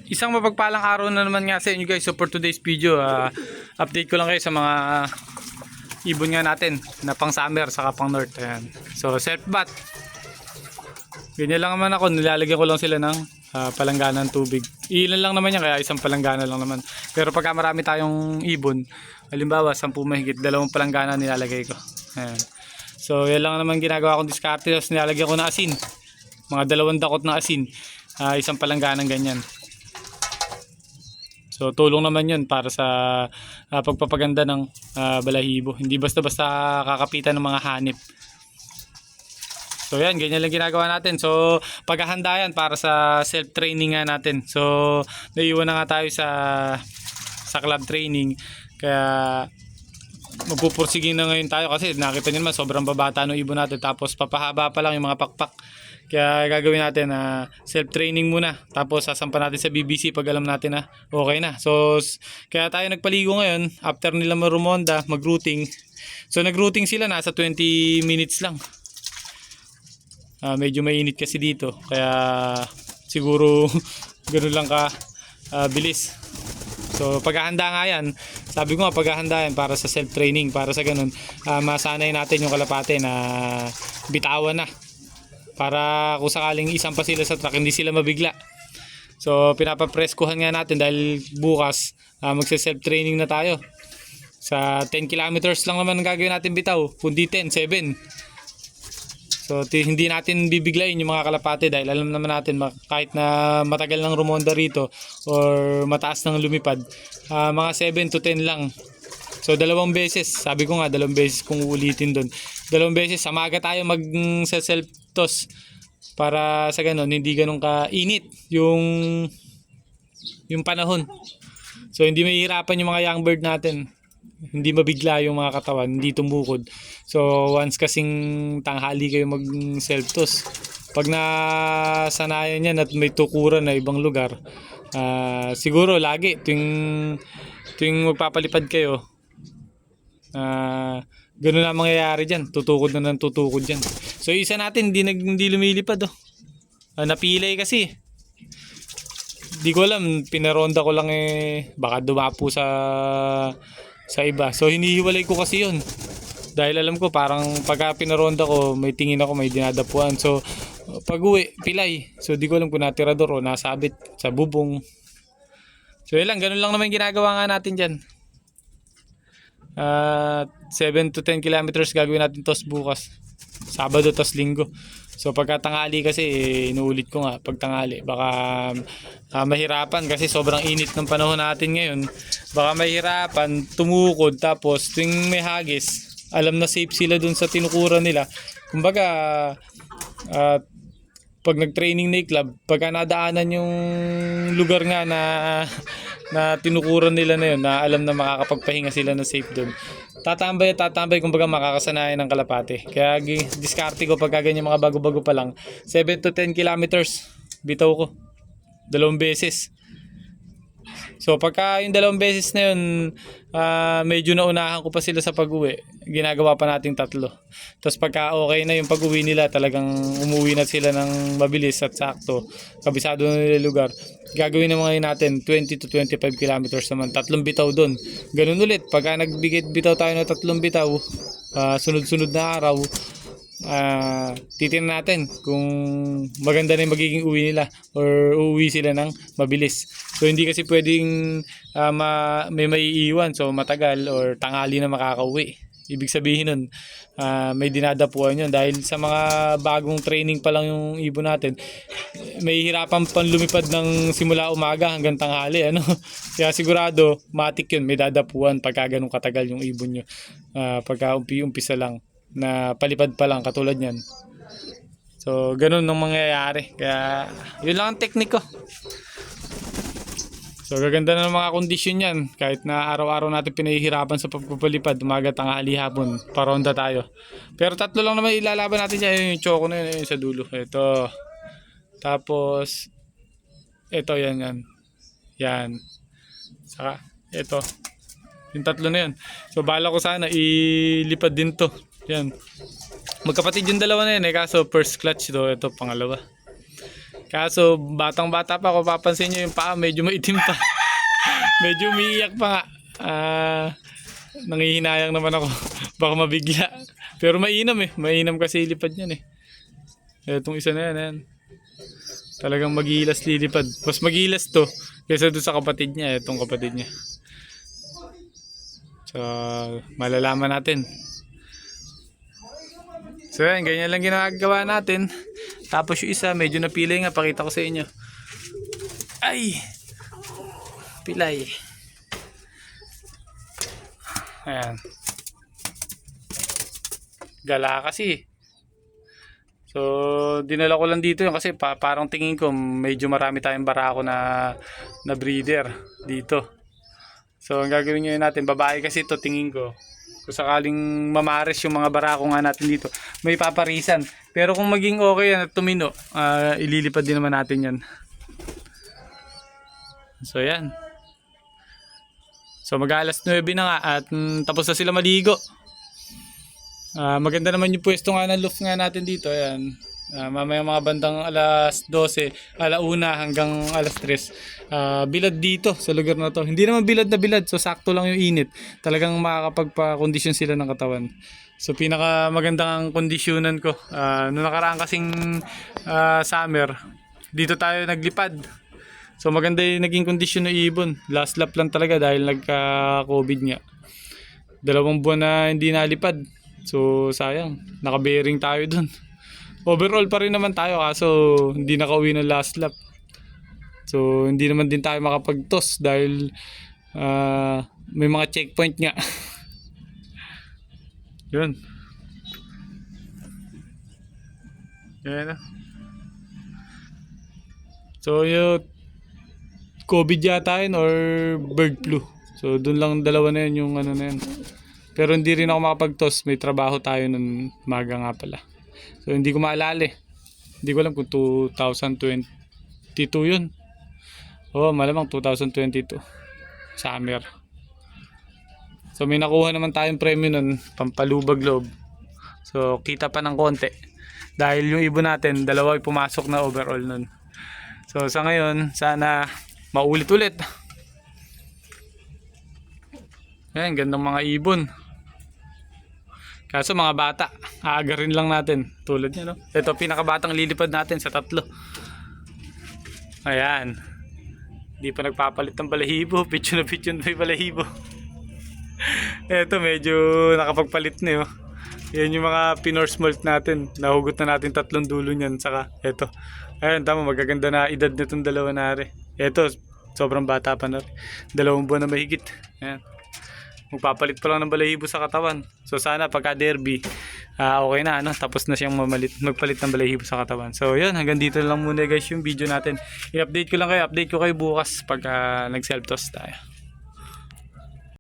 Isang mapagpalang araw na naman nga sa inyo guys. So for today's video, update ko lang kayo sa mga ibon nga natin na pang summer saka pang north. Ayan. So self bath. Ganyan lang naman ako, nilalagyan ko lang sila ng palanggana ng tubig. Ilan lang naman yan, kaya isang palanggana lang naman. Pero pagka marami tayong ibon, halimbawa 10 mahigit, 2 palanggana nilalagay ko. Ayan. So yan lang naman ginagawa kong diskarte. Tapos nilalagyan ko na asin, mga 2 dakot na asin, isang palanggana ganyan. So tulong naman yun para sa pagpapaganda ng balahibo. Hindi basta-basta kakapitan ng mga hanip. So yan, ganyan lang ginagawa natin. So paghahanda yan para sa self-training nga natin. So naiwan na nga tayo sa club training. Kaya magpupursigin na ngayon tayo kasi nakita nyo naman sobrang babata ng ibon natin. Tapos papahaba pa lang yung mga pakpak. Kaya gagawin natin self-training muna. Tapos sasampa natin sa BBC pag alam natin na okay na. So kaya tayo nagpaligo ngayon after nila marumonda, mag-routing. So nag-routing sila, nasa 20 minutes lang. Medyo mainit kasi dito. Kaya siguro ganoon lang ka bilis. So paghahanda nga yan, sabi ko nga paghahanda yan para sa self-training. Para sa ganun, masanay natin yung kalapate na bitawan na. Para kung sakaling isang pa sila sa truck, hindi sila mabigla. So pinapapreskuhan nga natin dahil bukas magse-self-training na tayo. Sa 10 kilometers lang naman ang gagawin natin bitaw, kundi 10, 7. So hindi natin bibiglayin yung mga kalapate dahil alam naman natin kahit na matagal ng rumonda rito or mataas ng lumipad, mga 7 to 10 lang. So 2 beses, sabi ko nga 2 beses kung uulitin doon. 2 beses sa maga tayo mag-self toss para sa ganun hindi ganun kainit yung panahon. So hindi mahihirapan yung mga young bird natin. Hindi mabigla yung mga katawan, hindi tumukod. So once kasing tanghali kayo mag self toss, pag nasanayan yan at may tukuran na ibang lugar, siguro lagi tuwing magpapalipad kayo, ganun na mangyayari dyan, tutukod na ng tutukod dyan. So isa natin hindi lumilipad napilay kasi. Di ko alam, pinaronda ko lang baka dumapo sa iba. So hinihiwalay ko kasi yun dahil alam ko parang pagka pinaronda ko may tingin ako may dinadapuan. So pag uwi, pilay. So di ko alam kung natirador o nasabit sa bubong. So yun lang, ganun lang naman ginagawa nga natin dyan. 7 to 10 kilometers gagawin natin tos bukas, Sabado tas Linggo. So pagka tanghali kasi inuulit ko nga pag tanghali baka mahirapan kasi sobrang init ng panahon natin ngayon. Baka mahirapan tumukod tapos tuwing may hagis alam na safe sila dun sa tinukuran nila. Kumbaga pag nag-training na club, pagka nadaanan yung lugar nga na tinukuran nila na yun, na alam na makakapagpahinga sila na safe doon, tatambay kumbaga makakasanayan ng kalapate. Kaya diskarte ko pagka ganyan mga bago-bago pa lang, 7 to 10 kilometers bitaw ko 2 beses. So pagka yung 2 beses na yun, medyo naunahan ko pa sila sa pag-uwi, ginagawa pa nating 3. Tapos pagka okay na yung pag-uwi nila, talagang umuwi na sila ng mabilis at sakto, kabisado na nila lugar, gagawin naman natin 20 to 25 kilometers naman, 3 bitaw doon. Ganun ulit, pagka nagbigit-bitaw tayo ng 3 bitaw, sunod-sunod na araw, titingnan natin kung maganda na yung magiging uwi nila or uuwi sila ng mabilis. So hindi kasi pwedeng may maiiwan so matagal or tanghali na makakauwi. Ibig sabihin nun may dinadapuan yun dahil sa mga bagong training pa lang yung ibon natin, may hirapan pang lumipad ng simula umaga hanggang tanghali kaya sigurado matik yun, may dadapuan pagka ganun katagal yung ibon nyo, pagka umpisa lang na palipad pa lang katulad nyan. So ganun nang mangyayari, kaya yun lang ang teknik ko. So gaganda na ng mga kondisyon yan kahit na araw-araw natin pinahihirapan sa pagpapalipad, umaga, tanghali, hapon, paronda tayo. Pero 3 lang naman ilalaban natin dyan, yung choco na yun sa dulo, ito, tapos ito, yan, saka ito, yung 3 na yun. So bala ko sana ilipad din to. Yan. Magkapatid yung 2 na yun kaso first clutch ito pangalawa. Kaso batang-bata pa ako, papansin nyo yung paa medyo maitim pa. Medyo umiiyak pa nga. Nangihinayang naman ako. Baka mabigla. Pero mainam eh. Mainam kasi ilipad niyan eh. Etong isa na yan. Ayan. Talagang magilas lilipad. Mas magilas to kaysa doon sa kapatid niya. Etong kapatid niya. So, malalaman natin. So yan, ganyan lang ginagawa natin. Tapos yung isa, medyo napilay nga. Pakita ko sa inyo. Ay! Pilay. Ayan. Gala kasi. So, dinala ko lang dito yun kasi parang tingin ko medyo marami tayong barako na breeder dito. So, ang gagawin nyo natin, babae kasi ito tingin ko. Kung sakaling mamares yung mga barako nga natin dito, may paparisan. Pero kung maging okay yan at tumino, ililipad din naman natin yan. So yan. So mag-alas 9 na nga at tapos na sila maligo. Maganda naman yung pwesto nga ng loft nga natin dito. Ayan. Mamaya mga bandang alas 12, alauna hanggang alas 3. Bilad dito sa lugar na to. Hindi naman bilad na bilad, so sakto lang yung init. Talagang makakapagpa-kondisyon sila ng katawan. So pinaka magandang kondisyonan ko. Noong nakaraan kasing summer, dito tayo naglipad. So maganda yung naging kondisyon ng ibon. Last lap lang talaga dahil nagka-COVID nga. 2 buwan na hindi nalipad. So sayang, naka-bearing tayo dun. Overall pa rin naman tayo kaso hindi nakauwi ng last lap. So hindi naman din tayo makapag-toss dahil may mga checkpoint nga. Yun. Yan. So yung COVID yata yun or bird flu. So dun lang dalawa na yun yung ano na yun. Pero hindi rin ako makapag-toss. May trabaho tayo nun maga nga pala. So hindi ko maalala eh. Hindi ko alam kung 2022 yun. Oo, malamang 2022. Summer. So may nakuha naman tayong premyo nun, pampalubag loob. So kita pa ng konti. Dahil yung ibon natin, 2 ay pumasok na overall nun. So sa ngayon, sana maulit-ulit. Ayan, gandang mga ibon. Kaso mga bata, aagarin lang natin. Tulad niya, no? Ito, pinakabatang lilipad natin sa 3. Ayan. Hindi pa nagpapalit ng balahibo. Pitcho na yung balahibo. Ito, medyo nakapagpalit na yun. Yan yung mga Pinor Smolt natin. Nahugot na natin 3 dulo niyan. Saka, ito. Ayan, tama, magaganda na edad na itong 2 na rin. Ito, sobrang bata pa na rin. 2 buwan na mahigit. Ayan. Magpapalit pa lang ng balahibo sa katawan. So sana pagka derby, okay na, ano, tapos na siyang magpalit ng balahibo sa katawan. So yun, hanggang dito lang muna guys yung video natin. I-update ko lang kayo, update ko kayo bukas pag nag self toss tayo.